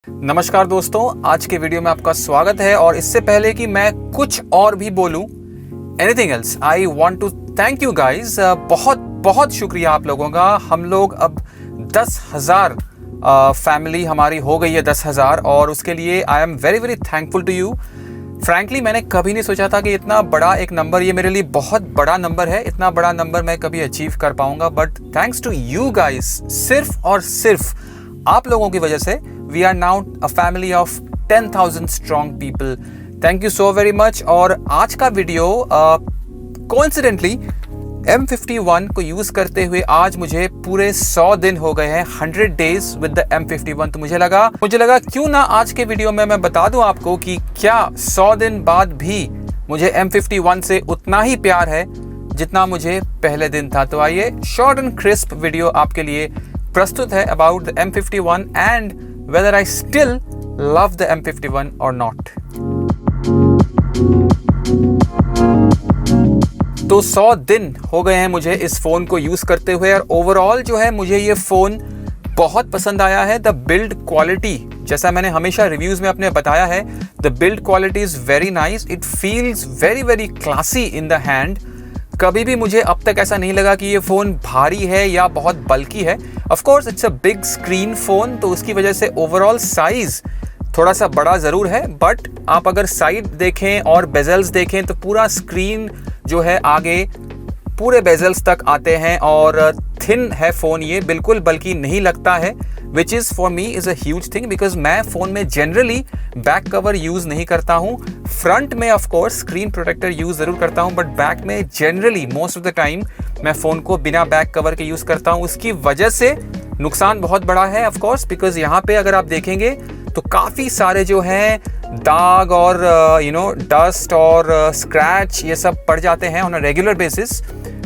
नमस्कार दोस्तों, आज के वीडियो में आपका स्वागत है। और इससे पहले कि मैं कुछ और भी बोलूं, anything else, I want to thank you guys. बहुत बहुत शुक्रिया आप लोगों का। हम लोग अब 10,000 फैमिली हमारी हो गई है, 10,000, और उसके लिए I am very very thankful to you. Frankly मैंने कभी नहीं सोचा था कि इतना बड़ा एक नंबर, ये मेरे लिए बहुत बड़ा नंबर है। इतना बड़ा नंबर मैं कभी अचीव कर पाऊंगा, but thanks to you guys, सिर्फ और सिर्फ आप लोगों की वजह से we are now a family of 10,000 strong people. Thank you so very much. और आज का वीडियो कोइंसिडेंटली M51 को यूज करते हुए आज मुझे पूरे 100 दिन हो गए हैं, 100 डेज विद द M51। तो मुझे लगा क्यों ना आज के वीडियो में मैं बता दूं आपको कि क्या 100 दिन बाद भी मुझे M51 से उतना ही प्यार है जितना मुझे पहले दिन था। तो आइए, शॉर्ट एंड क्रिस्प वीडियो आपके लिए प्रस्तुत है about the M51 and whether I still love the M51 or not। तो 100 दिन हो गए हैं मुझे इस फोन को यूज करते हुए, और ओवरऑल जो है मुझे ये फोन बहुत पसंद आया है। द बिल्ड क्वालिटी, जैसा मैंने हमेशा रिव्यूज में अपने बताया है, the build quality is very nice. It feels very very classy in the hand. कभी भी मुझे अब तक ऐसा नहीं लगा कि ये फ़ोन भारी है या बहुत बल्की है। Of course it's a big screen phone, तो उसकी वजह से ओवरऑल साइज़ थोड़ा सा बड़ा ज़रूर है, बट आप अगर साइड देखें और बेजल्स देखें तो पूरा स्क्रीन जो है आगे पूरे बेजल्स तक आते हैं, और थिन है फ़ोन, ये बिल्कुल बल्कि नहीं लगता है, which is for me is a huge thing, because मैं फ़ोन में जनरली बैक कवर यूज़ नहीं करता हूँ। फ्रंट में of course screen protector use ज़रूर करता हूँ, बट बैक में generally most of the time मैं फ़ोन को बिना बैक कवर के यूज़ करता हूँ। उसकी वजह से नुकसान बहुत बड़ा है ऑफ कोर्स, बिकॉज यहाँ पे अगर आप देखेंगे तो काफ़ी सारे जो हैं दाग और डस्ट और स्क्रैच ये सब पड़ जाते हैं on a regular basis,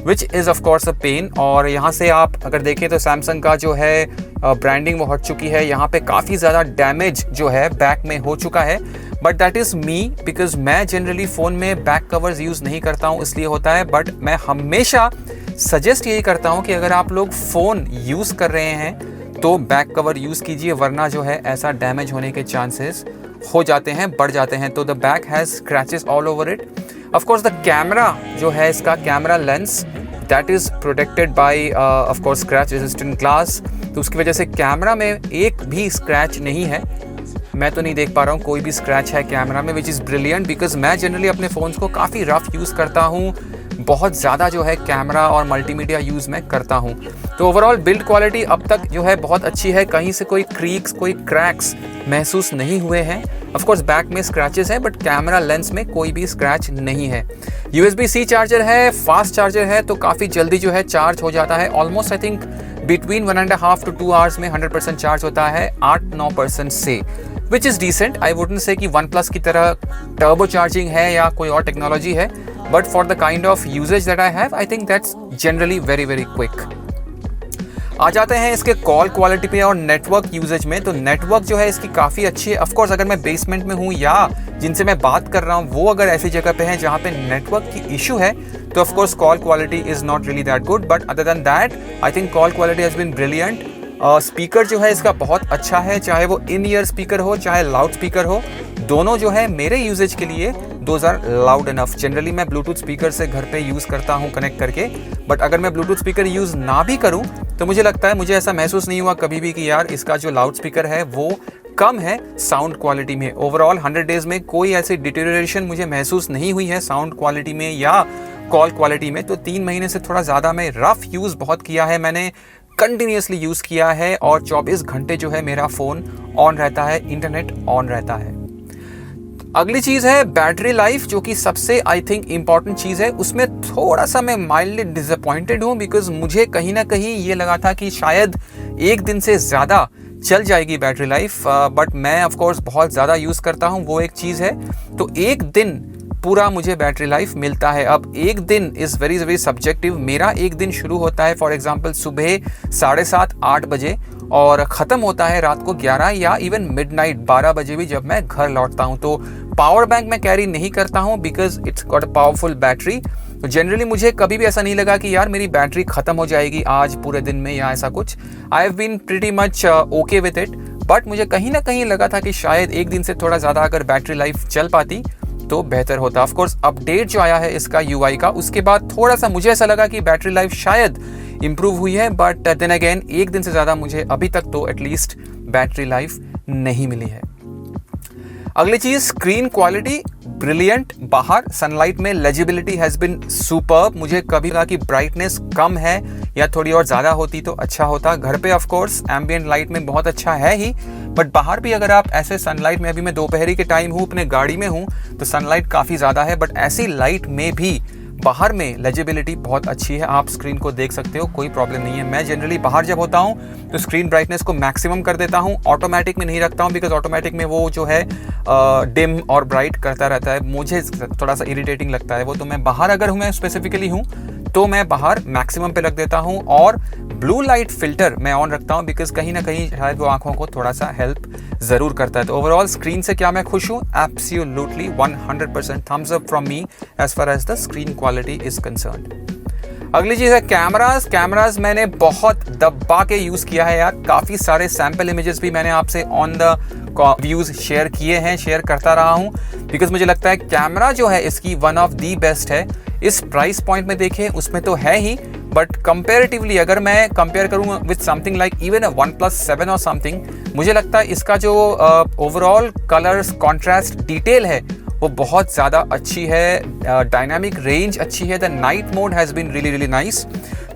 which is of course a pain. और यहाँ से आप अगर देखें तो सैमसंग का जो है ब्रांडिंग वो हट चुकी है। यहाँ पे काफ़ी ज़्यादा डैमेज जो है बैक में हो चुका है, but that is me, because मैं जनरली फ़ोन में बैक कवर्स यूज़ नहीं करता हूँ, इसलिए होता है। बट मैं हमेशा सजेस्ट यही करता हूँ कि अगर आप लोग फ़ोन यूज़ कर रहे हैं तो बैक कवर यूज़ कीजिए, वरना जो है ऐसा डैमेज होने के चांसेस हो जाते हैं, बढ़ जाते हैं। तो the back has scratches all over it. Of course the camera जो है, इसका camera lens that is protected by of course scratch resistant glass, तो उसकी वजह से कैमरा में एक भी स्क्रैच नहीं है। मैं तो नहीं देख पा रहा हूँ कोई भी स्क्रैच है कैमरा में, विच इज़ ब्रिलियंट, बिकॉज मैं जनरली अपने फ़ोन्स को काफ़ी रफ यूज़ करता हूँ, बहुत ज़्यादा जो है कैमरा और मल्टीमीडिया यूज़ मैं करता हूँ। तो ओवरऑल बिल्ड क्वालिटी अब तक जो है बहुत अच्छी है, कहीं से कोई क्रीक्स, कोई क्रैक्स महसूस नहीं हुए हैं। ऑफ कोर्स बैक में स्क्रैचेस हैं, बट कैमरा लेंस में कोई भी स्क्रैच नहीं है। USB-C चार्जर है, फास्ट चार्जर है, तो काफ़ी जल्दी जो है चार्ज हो जाता है। Almost I think between 1.5 to 2 hours में 100% चार्ज होता है 8-9% से, which is decent. I wouldn't say कि OnePlus की तरह टर्बो चार्जिंग है या कोई और टेक्नोलॉजी है, but for the kind of usages that I have, I think that's generally very very quick. आ जाते हैं इसके कॉल क्वालिटी पे और नेटवर्क यूजेज में। तो नेटवर्क जो है इसकी काफ़ी अच्छी है। ऑफ कोर्स अगर मैं बेसमेंट में हूँ या जिनसे मैं बात कर रहा हूँ वो अगर ऐसी जगह पे हैं जहाँ पे नेटवर्क की इशू है, तो of course call quality is not really that good, but other than that I think call quality has been brilliant. Speaker जो है इसका बहुत अच्छा है, चाहे वो इन ईयर स्पीकर हो चाहे लाउड स्पीकर हो, दोनों जो है मेरे यूजेज के लिए those are loud enough. Generally मैं ब्लूटूथ स्पीकर से घर पे यूज़ करता हूँ कनेक्ट करके, बट अगर मैं ब्लूटूथ स्पीकर यूज़ ना भी करूँ तो मुझे लगता है, मुझे ऐसा महसूस नहीं हुआ कभी भी कि यार इसका जो लाउड स्पीकर है वो कम है साउंड क्वालिटी में। ओवरऑल 100 डेज में कोई ऐसी डिटेरियोरेशन मुझे महसूस नहीं हुई है साउंड क्वालिटी में या कॉल क्वालिटी में। तो 3 महीने से थोड़ा ज़्यादा मैं रफ यूज़ बहुत किया है, मैंने कंटिन्यूसली यूज़ किया है, और 24 घंटे जो है मेरा फ़ोन ऑन रहता है, इंटरनेट ऑन रहता है। अगली चीज़ है बैटरी लाइफ, जो कि सबसे आई थिंक इम्पॉर्टेंट चीज़ है। उसमें थोड़ा सा मैं माइल्डली डिसअपॉइंटेड हूँ, बिकॉज मुझे कहीं ना कहीं ये लगा था कि शायद 1 दिन से ज़्यादा चल जाएगी बैटरी लाइफ, बट मैं ऑफ कोर्स बहुत ज़्यादा यूज़ करता हूँ, वो एक चीज़ है। तो 1 दिन पूरा मुझे बैटरी लाइफ मिलता है। अब 1 दिन इज़ वेरी वेरी सब्जेक्टिव। मेरा 1 दिन शुरू होता है फॉर एग्जांपल सुबह 7:30-8 बजे, और ख़त्म होता है रात को 11 या इवन मिडनाइट 12 बजे भी जब मैं घर लौटता हूँ। तो पावर बैंक मैं कैरी नहीं करता हूँ, because it's got a powerful battery. तो जनरली मुझे कभी भी ऐसा नहीं लगा कि यार मेरी बैटरी ख़त्म हो जाएगी आज पूरे दिन में या ऐसा कुछ। I have been pretty much okay with it. But मुझे कहीं ना कहीं लगा था कि शायद एक दिन से थोड़ा ज़्यादा अगर बैटरी लाइफ चल पाती तो बेहतर होता। ऑफ कोर्स अपडेट जो आया है इसका UI का, उसके बाद थोड़ा सा मुझे ऐसा लगा कि बैटरी लाइफ शायद इम्प्रूव हुई है, बट देन अगेन एक दिन से ज़्यादा मुझे अभी तक तो एटलीस्ट बैटरी लाइफ नहीं मिली है। अगली चीज, स्क्रीन क्वालिटी ब्रिलियंट। बाहर सनलाइट में लेजिबिलिटी हैज बीन सुपर्ब। मुझे कभी लगा कि ब्राइटनेस कम है या थोड़ी और ज़्यादा होती तो अच्छा होता। घर पे ऑफ कोर्स एम्बिएंट लाइट में बहुत अच्छा है ही, बट बाहर भी अगर आप ऐसे सनलाइट में, अभी मैं दोपहरी के टाइम हूँ, अपने गाड़ी में हूँ, तो सनलाइट काफ़ी ज़्यादा है, बट ऐसी लाइट में भी बाहर में लेजिबिलिटी बहुत अच्छी है। आप स्क्रीन को देख सकते हो, कोई प्रॉब्लम नहीं है। मैं जनरली बाहर जब होता हूँ तो स्क्रीन ब्राइटनेस को मैक्सिमम कर देता हूँ, ऑटोमेटिक में नहीं रखता हूँ, बिकॉज ऑटोमेटिक में वो जो है डिम और ब्राइट करता रहता है, मुझे थोड़ा सा इरिटेटिंग लगता है वो। तो मैं बाहर अगर हूँ, मैं स्पेसिफिकली हूँ, तो मैं बाहर मैक्सिमम पे रख देता हूँ और ब्लू लाइट फिल्टर मैं ऑन रखता हूँ, बिकॉज कहीं ना कहीं शायद वो आंखों को थोड़ा सा हेल्प ज़रूर करता है। तो ओवरऑल स्क्रीन से क्या मैं खुश हूँ? Absolutely 100% thumbs up from me as far as the screen quality is concerned. अगली चीज़ है कैमरास। कैमरास मैंने बहुत दबा के यूज़ किया है यार। काफ़ी सारे सैम्पल इमेजेस भी मैंने आपसे ऑन द व्यूज़ शेयर किए हैं, शेयर करता रहा हूँ, बिकॉज मुझे लगता है कैमरा जो है इसकी वन ऑफ दी बेस्ट है। इस प्राइस पॉइंट में देखें उसमें तो है ही, बट कंपेरेटिवली अगर मैं कंपेयर करूँ with something like even OnePlus 7 और समथिंग, मुझे लगता है इसका जो ओवरऑल कलर्स कॉन्ट्रास्ट डिटेल है वो बहुत ज़्यादा अच्छी है। डायनामिक रेंज अच्छी है। The night mode has been really really nice.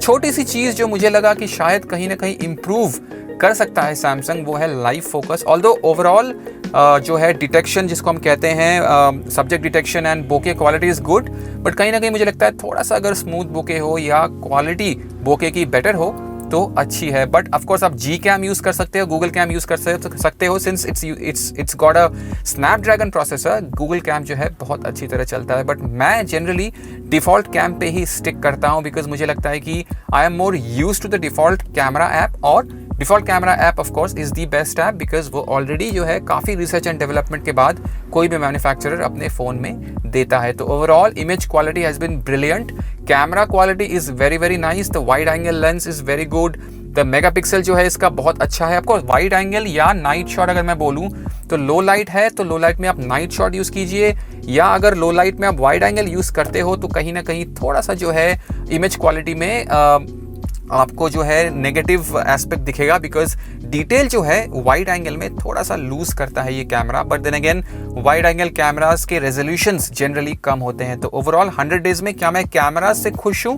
छोटी सी चीज़ जो मुझे लगा कि शायद कहीं ना कहीं इम्प्रूव कर सकता है सैमसंग, वो है लाइव फोकस। ऑल्दो ओवरऑल जो है डिटेक्शन जिसको हम कहते हैं subject detection and bokeh quality is good, but कहीं ना कहीं मुझे लगता है थोड़ा सा अगर स्मूथ बोके हो या क्वालिटी बोके की बेटर हो तो अच्छी है। बट ऑफ कोर्स आप Gcam यूज़ कर सकते हो, गूगल कैम यूज़ कर सकते हो, since it's got a Snapdragon processor. Google cam जो है बहुत अच्छी तरह चलता है, बट मैं जनरली डिफ़ॉल्ट कैम पे ही स्टिक करता हूँ, बिकॉज मुझे लगता है कि I am more use to the default camera app. और default camera app of course is the best app, because वो ऑलरेडी जो है काफ़ी रिसर्च एंड डेवलपमेंट के बाद कोई भी मैन्युफैक्चरर अपने फ़ोन में देता है। तो overall image quality has been brilliant. Camera quality is very very nice. The wide angle lens is very good. The megapixel जो है इसका बहुत अच्छा है। ऑफकोर्स वाइड एंगल या नाइट शॉट अगर मैं बोलूँ तो लो लाइट है, तो लो लाइट में आप नाइट शॉट यूज़ कीजिए, या अगर लो लाइट में आप वाइड एंगल यूज़ करते हो तो कहीं ना कहीं थोड़ा सा जो है इमेज क्वालिटी में आपको जो है नेगेटिव एस्पेक्ट दिखेगा, बिकॉज डिटेल जो है वाइड एंगल में थोड़ा सा लूज करता है ये camera. But then again wide angle cameras के रेजोल्यूशंस जनरली कम होते हैं। तो ओवरऑल 100 डेज में क्या मैं कैमरास से खुश हूँ?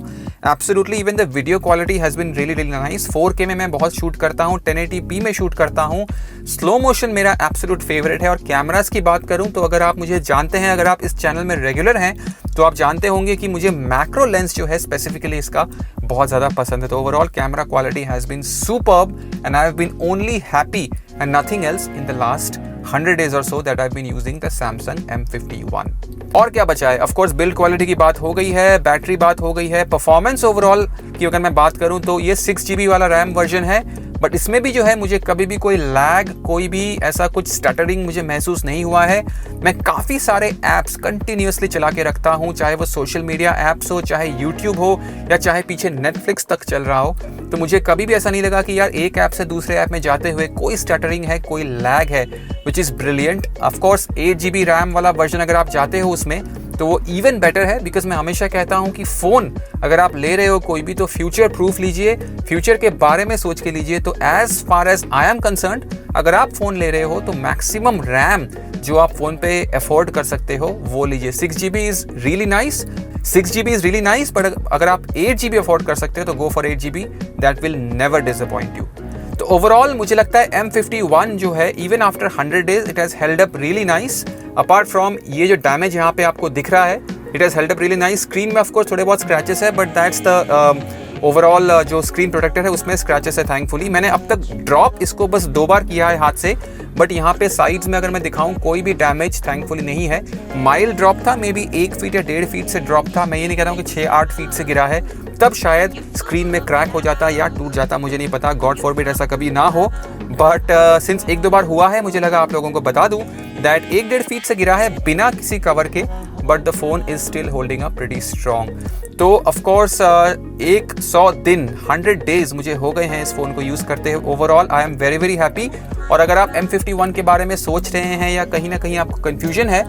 Absolutely. Even the video quality has been really really nice. 4K में मैं बहुत शूट करता हूँ, 1080p में शूट करता हूँ। स्लो मोशन मेरा एब्सोल्यूट फेवरेट है। और कैमरास की बात करूँ तो अगर आप मुझे जानते हैं, अगर आप इस चैनल में रेगुलर हैं, तो आप जानते होंगे कि मुझे मैक्रो लेंस जो है स्पेसिफिकली इसका बहुत ज़्यादा पसंद है। तो overall camera quality has been superb and I have been only happy and nothing else in the last 100 days or so that I've been using the Samsung M51। और क्या बचा है? ऑफ कोर्स बिल्ड क्वालिटी की बात हो गई है, battery बात हो गई है, परफॉर्मेंस ओवरऑल की अगर मैं बात करूं तो ये 6GB वाला रैम वर्जन है, बट इसमें भी जो है मुझे कभी भी कोई लैग, कोई भी ऐसा कुछ स्टटरिंग मुझे महसूस नहीं हुआ है। मैं काफ़ी सारे ऐप्स कंटिन्यूसली चला के रखता हूँ, चाहे वो सोशल मीडिया ऐप्स हो, चाहे यूट्यूब हो, या चाहे पीछे नेटफ्लिक्स तक चल रहा हो, तो मुझे कभी भी ऐसा नहीं लगा कि यार एक ऐप से दूसरे ऐप में जाते हुए कोई स्टटरिंग है, कोई लैग है, which is brilliant. Of course 8GB RAM वाला वर्जन अगर आप जाते हो उसमें तो वो इवन बेटर है, बिकॉज मैं हमेशा कहता हूँ कि फ़ोन अगर आप ले रहे हो कोई भी, तो फ्यूचर प्रूफ लीजिए, फ्यूचर के बारे में सोच के लीजिए। तो as far as I am concerned, अगर आप फ़ोन ले रहे हो तो मैक्सिमम रैम जो आप फ़ोन पे अफोर्ड कर सकते हो वो लीजिए। 6GB is really nice, 6GB is really nice, but अगर आप 8GB अफोर्ड कर सकते हो तो go for 8GB, that will never disappoint you. तो ओवरऑल मुझे लगता है M51 जो है even after 100 days it has held up really nice. Apart from ये जो डैमेज यहाँ पे आपको दिख रहा है, it has held up really nice. Screen में ऑफकोर्स थोड़े बहुत स्क्रैचेस है, बट दैट्स द ओवरऑल जो स्क्रीन प्रोटेक्टर है उसमें स्क्रैचेस है थैंकफुली। मैंने अब तक ड्रॉप इसको बस 2 बार किया है हाथ से, बट यहाँ पे साइड्स में अगर मैं दिखाऊं कोई भी डैमेज थैंकफुली नहीं है। माइल्ड ड्रॉप था, मे बी 1 फीट या 1.5 फीट से ड्रॉप था। मैं ये नहीं कह रहा हूँ कि 6-8 फीट से गिरा है, तब शायद स्क्रीन में क्रैक हो जाता या टूट जाता, मुझे नहीं पता, गॉड फॉरबिड ऐसा कभी ना हो। बट सिंस 1-2 बार हुआ है, मुझे लगा आप लोगों को बता दूं दैट 1-1.5 फीट से गिरा है बिना किसी कवर के, but the phone is still holding up pretty strong. तो ऑफ कोर्स 100 दिन 100 डेज मुझे हो गए हैं इस फ़ोन को यूज़ करते हुए। Overall I am very very happy. और अगर आप M51 के बारे में सोच रहे हैं या कहीं ना कहीं आपको कन्फ्यूजन है,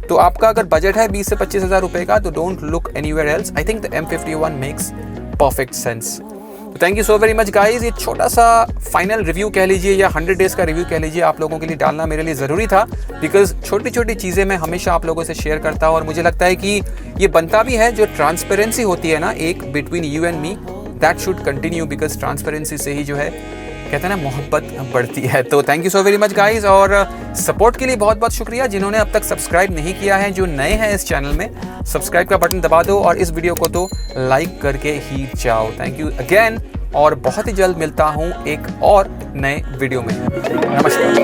तो आपका अगर बजट है 20 से 25 हज़ार रुपये का, तो don't look anywhere else. I think the M51 makes perfect sense. Thank you so very much guys. ये छोटा सा फाइनल रिव्यू कह लीजिए या 100 डेज़ का रिव्यू कह लीजिए, आप लोगों के लिए डालना मेरे लिए ज़रूरी था, बिकॉज छोटी छोटी चीज़ें मैं हमेशा आप लोगों से शेयर करता हूँ और मुझे लगता है कि ये बनता भी है। जो ट्रांसपेरेंसी होती है ना एक between you and me, that should continue, because transparency से ही जो है कहते हैं ना मोहब्बत बढ़ती है। तो thank you so very much guys, और सपोर्ट के लिए बहुत बहुत शुक्रिया। जिन्होंने अब तक सब्सक्राइब नहीं किया है, जो नए हैं इस चैनल में, सब्सक्राइब का बटन दबा दो और इस वीडियो को तो लाइक करके ही जाओ। थैंक यू अगेन, और बहुत ही जल्द मिलता हूँ एक और नए वीडियो में। नमस्कार।